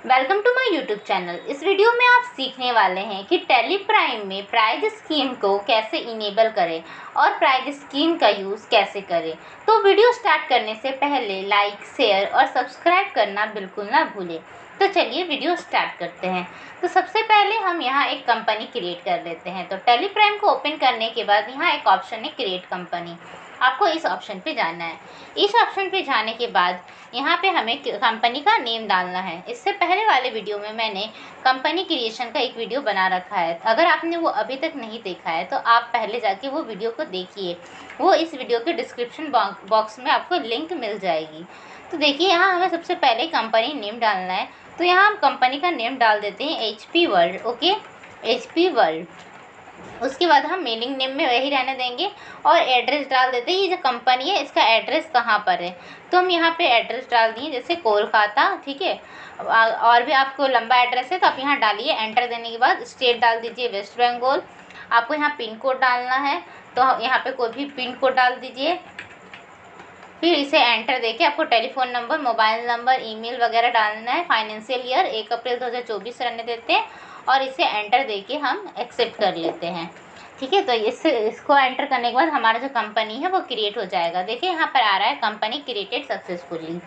Welcome to my YouTube channel. इस video में आप सीखने वाले हैं कि टैली प्राइम में प्राइज स्कीम को कैसे इनेबल करें और प्राइज स्कीम का यूज़ कैसे करें। तो वीडियो स्टार्ट करने से पहले लाइक, शेयर और सब्सक्राइब करना बिल्कुल ना भूलें। तो चलिए वीडियो स्टार्ट करते हैं। तो सबसे पहले हम यहाँ एक कंपनी क्रिएट कर लेते हैं। तो टैली प्राइम को ओपन करने के बाद यहाँ एक ऑप्शन है क्रिएट कंपनी, आपको इस ऑप्शन पे जाना है। इस ऑप्शन पे जाने के बाद यहाँ पे हमें कंपनी का नेम डालना है। इससे पहले वाले वीडियो में मैंने कंपनी क्रिएशन का एक वीडियो बना रखा है, अगर आपने वो अभी तक नहीं देखा है तो आप पहले जाके वो वीडियो को देखिए। वो इस वीडियो के डिस्क्रिप्शन बॉक्स में आपको लिंक मिल जाएगी। तो देखिए यहाँ हमें सबसे पहले कंपनी नेम डालना है। तो यहाँ हम कंपनी का नेम डाल देते हैं HP world. Okay, HP world. उसके बाद हम मेलिंग नेम में वही रहने देंगे और एड्रेस डाल देते हैं। ये जो कंपनी है इसका एड्रेस कहाँ पर है, तो हम यहाँ पे एड्रेस डाल दिए, जैसे कोलकाता। ठीक है, और भी आपको लंबा एड्रेस है तो आप यहाँ डालिए। एंटर देने के बाद स्टेट डाल दीजिए वेस्ट बंगाल। आपको यहाँ पिन कोड डालना है तो यहाँ पे कोई भी पिन कोड डाल दीजिए। फिर इसे एंटर देके आपको telephone number, mobile number, email वगैरह डालना है। फाइनेंशियल ईयर 1 अप्रैल 2024 रहने देते हैं और इसे एंटर देके हम एक्सेप्ट कर लेते हैं। ठीक है, तो इसको एंटर करने के बाद हमारा जो कंपनी है वो क्रिएट हो जाएगा। देखिए यहाँ पर आ रहा है कंपनी क्रिएटेड सक्सेसफुली।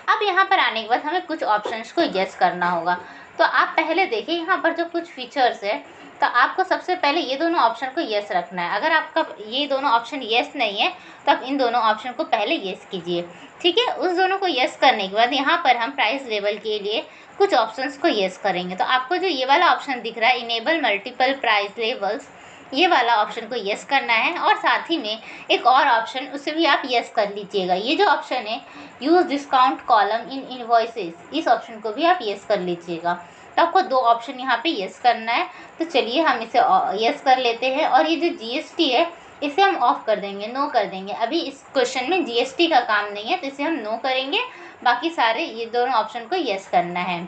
अब यहाँ पर आने के बाद हमें कुछ ऑप्शंस को यस करना होगा। तो आप पहले देखिए यहाँ पर जो कुछ फीचर्स है, तो आपको सबसे पहले ये दोनों ऑप्शन को यस रखना है। अगर आपका ये दोनों ऑप्शन यस नहीं है तो आप इन दोनों ऑप्शन को पहले यस कीजिए। ठीक है, उस दोनों को यस करने के बाद यहाँ पर हम प्राइस लेवल के लिए कुछ ऑप्शंस को यस करेंगे। तो आपको जो ये वाला ऑप्शन दिख रहा है इनेबल मल्टीपल प्राइस लेवल्स, ये वाला ऑप्शन को यस करना है। और साथ ही में एक और ऑप्शन, उसे भी आप यस कर लीजिएगा। ये जो ऑप्शन है use discount column in invoices, इस ऑप्शन को भी आप यस कर लीजिएगा। तो आपको दो ऑप्शन यहाँ पे यस करना है। तो चलिए हम इसे यस कर लेते हैं। और ये जो GST है इसे हम ऑफ कर देंगे, नो कर देंगे। अभी इस क्वेश्चन में GST का काम नहीं है तो इसे हम नो करेंगे। बाकी सारे ये दोनों ऑप्शन को यस करना है।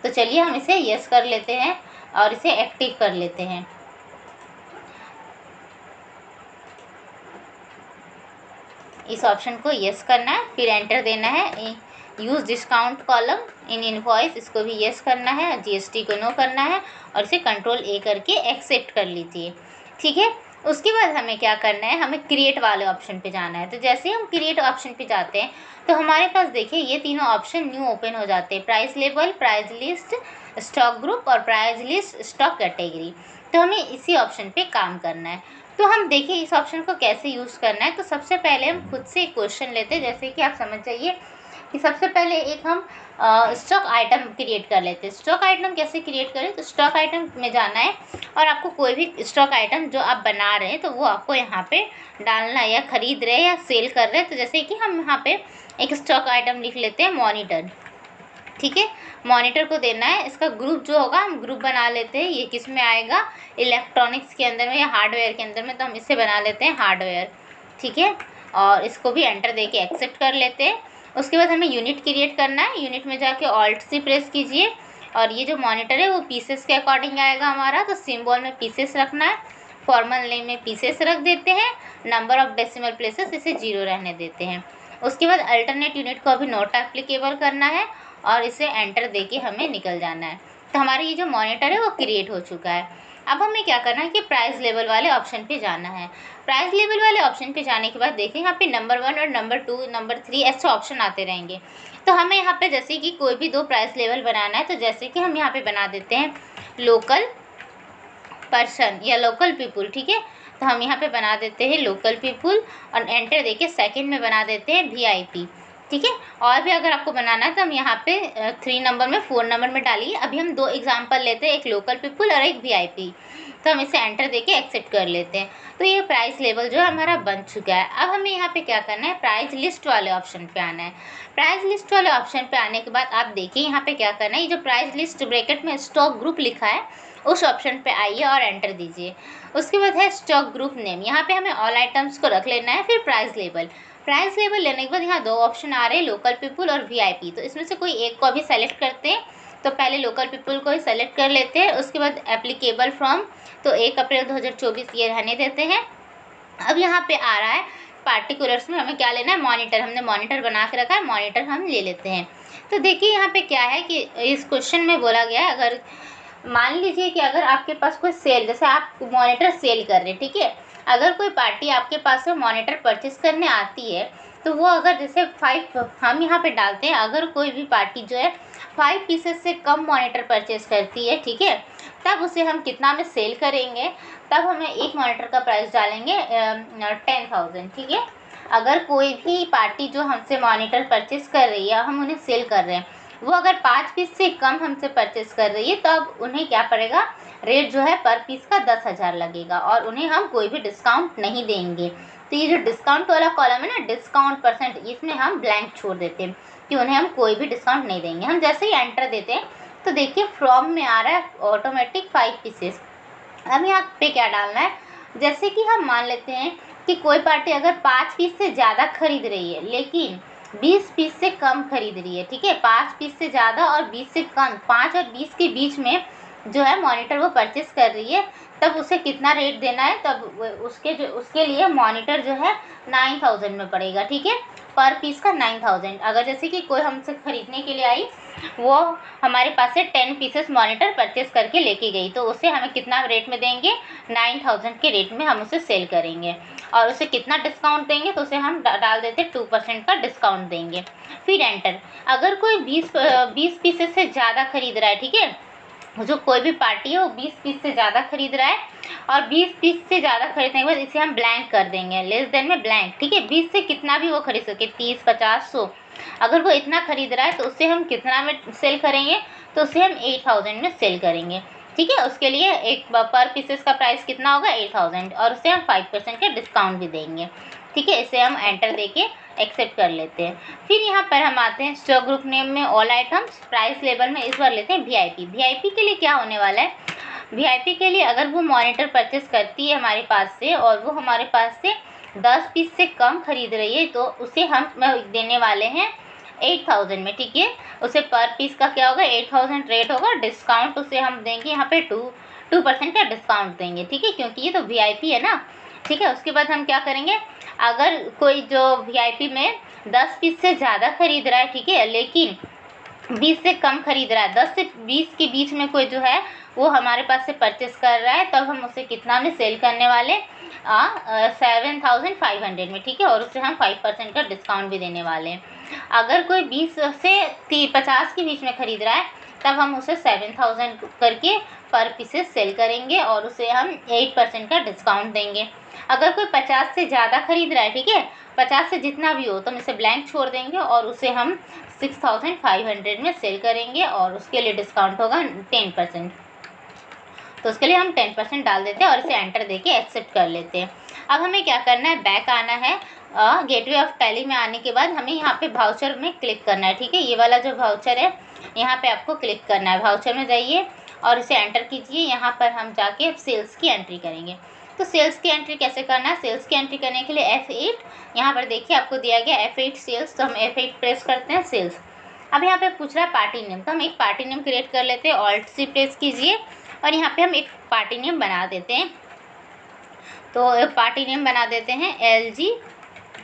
तो चलिए हम इसे यस कर लेते हैं और इसे एक्टिव कर लेते हैं। इस ऑप्शन को यस करना है, फिर एंटर देना है। Use discount column in invoice, इसको भी यस करना है। GST को नो करना है और इसे कंट्रोल A करके एक्सेप्ट कर लीजिए। ठीक है, उसके बाद हमें क्या करना है, हमें क्रिएट वाले ऑप्शन पे जाना है। तो जैसे ही हम क्रिएट ऑप्शन पे जाते हैं तो हमारे पास देखिए ये तीनों ऑप्शन न्यू ओपन हो जाते हैं। Price level, price list, stock group और प्राइस लिस्ट स्टॉक कैटेगरी। तो हमें इसी ऑप्शन पे काम करना है। तो हम देखिए इस ऑप्शन को कैसे यूज़ करना है। तो सबसे पहले हम खुद से एक क्वेश्चन लेते हैं, जैसे कि आप समझ जाइए कि सबसे पहले एक हम स्टॉक आइटम क्रिएट कर लेते हैं। स्टॉक आइटम कैसे क्रिएट करें, तो स्टॉक आइटम में जाना है और आपको कोई भी स्टॉक आइटम जो आप बना रहे हैं तो वो आपको यहाँ पे डालना है, या ख़रीद रहे हैं या सेल कर रहे हैं। तो जैसे कि हम यहाँ पे एक स्टॉक आइटम लिख लेते हैं मॉनिटर। ठीक है, मॉनिटर को देना है। इसका ग्रुप जो होगा हम ग्रुप बना लेते हैं। ये किस में आएगा, इलेक्ट्रॉनिक्स के अंदर में या हार्डवेयर के अंदर में, तो हम इसे बना लेते हैं हार्डवेयर। ठीक है, और इसको भी एंटर देके एक्सेप्ट कर लेते हैं। उसके बाद हमें यूनिट क्रिएट करना है। यूनिट में जाके ऑल्ट C प्रेस कीजिए और ये जो मॉनिटर है वो पीसेस के अकॉर्डिंग आएगा हमारा। तो सिम्बॉल में पीसेस रखना है, फॉर्मल नेम में पीसेस रख देते हैं, नंबर ऑफ डेसिमल प्लेसेस इसे 0 रहने देते हैं। उसके बाद अल्टरनेट यूनिट को अभी नॉट एप्लीकेबल करना है और इसे एंटर देके हमें निकल जाना है। तो हमारी ये जो मॉनिटर है वो क्रिएट हो चुका है। अब हमें क्या करना है कि प्राइस लेवल वाले ऑप्शन पे जाना है। प्राइस लेवल वाले ऑप्शन पे जाने के बाद देखिए यहाँ पे नंबर 1 और नंबर 2, नंबर 3 ऐसे ऑप्शन आते रहेंगे। तो हमें यहाँ पे जैसे कि कोई भी दो प्राइस लेवल बनाना है, तो जैसे कि हम यहाँ पे बना देते हैं लोकल पर्सन या लोकल पीपुल। ठीक है, तो हम यहाँ पे बना देते हैं लोकल पीपुल और एंटर देके सेकंड में बना देते हैं VIP। ठीक है, और भी अगर आपको बनाना है तो हम यहाँ पे 3 नंबर में 4 नंबर में डालिए। अभी हम 2 एग्जांपल लेते हैं, एक लोकल पीपुल और एक VIP। तो हम इसे एंटर देके एक्सेप्ट कर लेते हैं। तो ये प्राइस लेवल जो है हमारा बन चुका है। अब हमें यहाँ पे क्या करना है, प्राइस लिस्ट वाले ऑप्शन पे आना है। प्राइस लिस्ट वाले ऑप्शन पे आने के बाद आप देखिए यहाँ पे क्या करना है, ये जो प्राइस लिस्ट ब्रैकेट में स्टॉक ग्रुप लिखा है उस ऑप्शन पे आइए और एंटर दीजिए। उसके बाद है स्टॉक ग्रुप नेम, यहाँ पे हमें ऑल आइटम्स को रख लेना है। फिर प्राइस लेवल, प्राइस लेवल लेने के बाद यहाँ 2 ऑप्शन आ रहे हैं, लोकल पीपुल और VIP। तो इसमें से कोई एक को अभी सेलेक्ट करते हैं। तो पहले लोकल पीपुल को ही सेलेक्ट कर लेते हैं। उसके बाद एप्लीकेबल फ्रॉम, तो 1 अप्रैल 2024 ये रहने देते हैं। अब यहाँ पे आ रहा है पार्टिकुलर्स में हमें क्या लेना है, मॉनिटर। हमने मॉनिटर बना के रखा है, मॉनिटर हम ले लेते हैं। तो देखिए यहाँ पे क्या है कि इस क्वेश्चन में बोला गया है, अगर मान लीजिए कि अगर आपके पास कोई सेल, जैसे आप मॉनिटर सेल कर रहे हैं, ठीक है, अगर कोई पार्टी आपके पास से मॉनिटर परचेस करने आती है, तो वो अगर जैसे 5 हम यहाँ पे डालते हैं, अगर कोई भी पार्टी जो है 5 पीसेस से कम मॉनिटर परचेस करती है, ठीक है, तब उसे हम कितना में सेल करेंगे, तब हमें एक मॉनिटर का प्राइस डालेंगे 10,000, ठीक है। अगर कोई भी पार्टी जो हमसे मॉनिटर परचेस कर रही है, हम उन्हें सेल कर रहे हैं, वो अगर 5 पीस से कम हमसे परचेस कर रही है, तब उन्हें क्या पड़ेगा, रेट जो है पर पीस का 10,000 लगेगा, और उन्हें हम कोई भी डिस्काउंट नहीं देंगे। तो ये जो डिस्काउंट वाला कॉलम है ना, डिस्काउंट परसेंट, इसमें हम ब्लैंक छोड़ देते हैं कि उन्हें हम कोई भी डिस्काउंट नहीं देंगे। हम जैसे ही एंटर देते हैं तो देखिए फ्रॉम में आ रहा है ऑटोमेटिक 5 पीसेस। अब यहाँ पे क्या डालना है, जैसे कि हम मान लेते हैं कि कोई पार्टी अगर 5 पीस से ज़्यादा खरीद रही है लेकिन 20 पीस से कम खरीद रही है, ठीक है, 5 पीस से ज़्यादा और 20 से कम, 5 और 20 के बीच में जो है मॉनिटर वो परचेस कर रही है, तब उसे कितना रेट देना है, तब उसके लिए मॉनिटर जो है 9,000 में पड़ेगा, ठीक है, पर पीस का 9,000। अगर जैसे कि कोई हमसे ख़रीदने के लिए आई, वो हमारे पास से 10 पीसेस मॉनिटर परचेस करके लेके गई, तो उसे हमें कितना रेट में देंगे, 9,000 के रेट में हम उसे सेल करेंगे, और उसे कितना डिस्काउंट देंगे, तो उसे हम डाल देते 2% का डिस्काउंट देंगे। फिर एंटर। अगर कोई 20 पीसेस से ज़्यादा खरीद रहा है, ठीक है, जो कोई भी पार्टी है वो 20 पीस से ज़्यादा खरीद रहा है, और 20 पीस से ज़्यादा खरीदने के बाद इसे हम ब्लैंक कर देंगे, लेस देन में ब्लैंक, ठीक है। 20 से कितना भी वो खरीद सके, 30, 50, 100, अगर वो इतना खरीद रहा है तो उससे हम कितना में सेल करेंगे, तो उसे हम 8,000 में सेल करेंगे, ठीक है। उसके लिए एक पर पीसेस का प्राइस कितना होगा, 8,000, और उससे हम 5% का डिस्काउंट भी देंगे, ठीक है। इसे हम एंटर देके एक्सेप्ट कर लेते हैं। फिर यहाँ पर हम आते हैं स्टॉक ग्रुप नेम में ऑल आइटम्स, प्राइस लेवल में इस बार लेते हैं वीआईपी। वीआईपी के लिए क्या होने वाला है, वीआईपी के लिए अगर वो मॉनिटर परचेस करती है हमारे पास से, और वो हमारे पास से 10 पीस से कम खरीद रही है, तो उसे हम देने वाले हैं 8,000 में, ठीक है। उसे पर पीस का क्या होगा, 8,000 रेट होगा, डिस्काउंट उसे हम देंगे यहाँ पे 2% का डिस्काउंट देंगे, ठीक है, क्योंकि ये तो वीआईपी है ना, ठीक है। उसके बाद हम क्या करेंगे, अगर कोई जो वीआईपी में 10 पीस से ज़्यादा खरीद रहा है, ठीक है, लेकिन 20 से कम खरीद रहा है, 10 से 20 के बीच में कोई जो है वो हमारे पास से परचेस कर रहा है, तब हम उसे कितना में सेल करने वाले, 7,500 में, ठीक है, और उससे हम 5% का डिस्काउंट भी देने वाले हैं। अगर कोई 20 से 50 के बीच में खरीद रहा है, तब हम उसे 7,000 करके पर पीसेस सेल करेंगे, और उसे हम 8% का डिस्काउंट देंगे। अगर कोई 50 से ज़्यादा खरीद रहा है, ठीक है, 50 से जितना भी हो, तो हम इसे ब्लैंक छोड़ देंगे, और उसे हम 6,500 में सेल करेंगे, और उसके लिए डिस्काउंट होगा 10%। तो उसके लिए हम 10% डाल देते हैं, और इसे एंटर देके एक्सेप्ट कर लेते हैं। अब हमें क्या करना है, बैक आना है, गेटवे ऑफ टैली में आने के बाद हमें यहाँ पे वाउचर में क्लिक करना है, ठीक है। ये वाला जो वाउचर है, यहाँ पे आपको क्लिक करना है, वाउचर में जाइए और इसे एंटर कीजिए। यहाँ पर हम जाके सेल्स की एंट्री करेंगे। तो सेल्स की एंट्री कैसे करना है, सेल्स की एंट्री करने के लिए F8, यहाँ पर देखिए आपको दिया गया F8 सेल्स, तो हम F8 प्रेस करते हैं, सेल्स। अब यहाँ पे पूछ रहा है पार्टी नेम, तो हम एक पार्टी नेम क्रिएट कर लेते हैं, Alt+C प्रेस कीजिए, और यहाँ पे हम एक पार्टी नेम बना देते हैं। तो एक पार्टी नेम बना देते हैं LG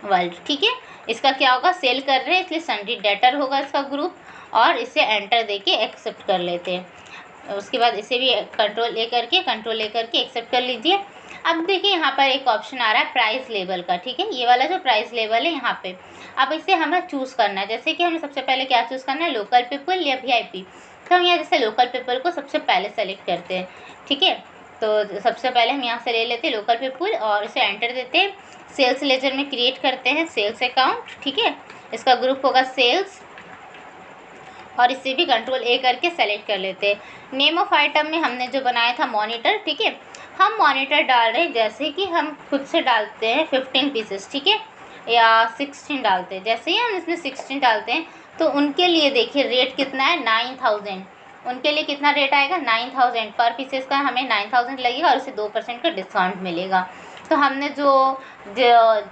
वर्ल्ड, ठीक है। इसका क्या होगा, सेल कर रहे हैं इसलिए सन्ड्री डेटर होगा इसका ग्रुप, और इसे एंटर देके एक्सेप्ट कर लेते हैं। उसके बाद इसे भी कंट्रोल ए करके एक्सेप्ट कर लीजिए। अब देखिए यहाँ पर एक ऑप्शन आ रहा है प्राइस लेवल का, ठीक है, ये वाला जो प्राइस लेवल है यहाँ पे, अब इसे हमें चूज़ करना है। जैसे कि हमें सबसे पहले क्या चूज़ करना है, लोकल पीपल या VIP। तो हम यहाँ जैसे लोकल पीपल को सबसे पहले सेलेक्ट करते हैं, ठीक है। तो सबसे पहले हम यहाँ से ले लेते हैं लोकल पीपल, और इसे एंटर देते हैं। सेल्स लेजर में क्रिएट करते हैं सेल्स अकाउंट, ठीक है, इसका ग्रुप होगा सेल्स, और इसे भी कंट्रोल ए करके सेलेक्ट कर लेते हैं। नेम ऑफ आइटम में हमने जो बनाया था मॉनिटर, ठीक है, हम मॉनिटर डाल रहे हैं, जैसे कि हम खुद से डालते हैं 15 पीसेस, ठीक है, या 16 डालते हैं। जैसे ही हम इसमें 16 डालते हैं, तो उनके लिए देखिए रेट कितना है, 9,000। उनके लिए कितना रेट आएगा, 9,000 पर पीसेस का हमें 9,000 लगेगा, और उसे 2% का डिस्काउंट मिलेगा। तो हमने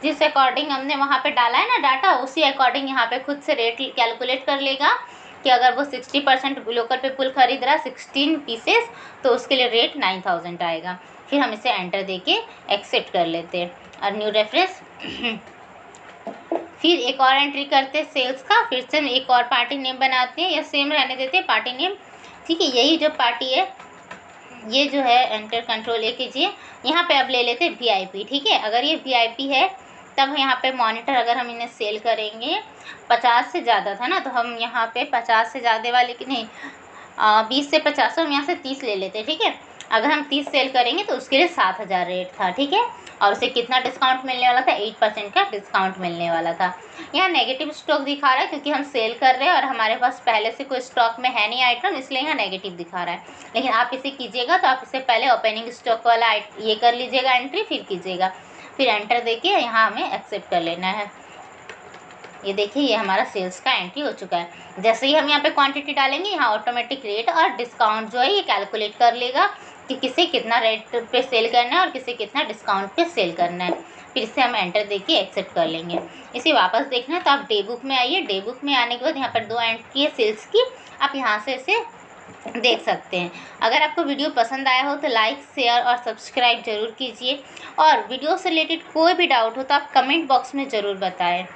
जिस अकॉर्डिंग हमने वहाँ पे डाला है ना डाटा, उसी अकॉर्डिंग यहाँ पे खुद से रेट कैलकुलेट कर लेगा कि अगर वो 60% लोकल पीपल खरीद रहा 16 पीसेस, तो उसके लिए रेट 9,000 आएगा। फिर हम इसे एंटर देके एक्सेप्ट कर लेते हैं, और न्यू रेफरेंस। फिर एक और एंट्री करते हैं सेल्स का, फिर से हम एक और पार्टी नेम बनाते हैं या सेम रहने देते हैं पार्टी नेम, ठीक है। यही जो पार्टी है ये जो है एंटर कंट्रोल ए कीजिए, यहाँ पे अब ले लेते हैं VIP, ठीक है। अगर ये VIP है तब यहाँ पे मॉनिटर अगर हम इन्हें सेल करेंगे 50 से ज़्यादा था ना, तो हम यहाँ पे 50 से ज़्यादा वाले की नहीं 20 से 50, हम यहाँ से 30 ले लेते हैं, ठीक है। अगर हम 30 सेल करेंगे तो उसके लिए 7000 रेट था, ठीक है। और उसे कितना डिस्काउंट मिलने वाला था, 8% का डिस्काउंट मिलने वाला था। यहाँ नेगेटिव स्टॉक दिखा रहा है क्योंकि हम सेल कर रहे हैं और हमारे पास पहले से कोई स्टॉक में है नहीं आइटम, इसलिए यहाँ नेगेटिव दिखा रहा है। लेकिन आप इसे कीजिएगा तो आप इससे पहले ओपनिंग स्टॉक वाला ये कर लीजिएगा एंट्री, फिर कीजिएगा, फिर एंटर देके यहाँ हमें एक्सेप्ट कर लेना है। ये देखिए ये हमारा सेल्स का एंट्री हो चुका है। जैसे ही हम यहाँ पे क्वांटिटी डालेंगे यहाँ ऑटोमेटिक रेट और डिस्काउंट जो है ये कैलकुलेट कर लेगा कि किसे कितना रेट पे सेल करना है और किसे कितना डिस्काउंट पे सेल करना है। फिर इसे हम एंटर देके एक्सेप्ट कर लेंगे। इसे वापस देखना है तो आप डे बुक में आइए, डे बुक में आने के बाद यहाँ पर 2 एंट्री है सेल्स की, आप यहाँ से इसे देख सकते हैं। अगर आपको वीडियो पसंद आया हो तो लाइक शेयर और सब्सक्राइब ज़रूर कीजिए, और वीडियो से रिलेटेड कोई भी डाउट हो तो आप कमेंट बॉक्स में ज़रूर बताएं।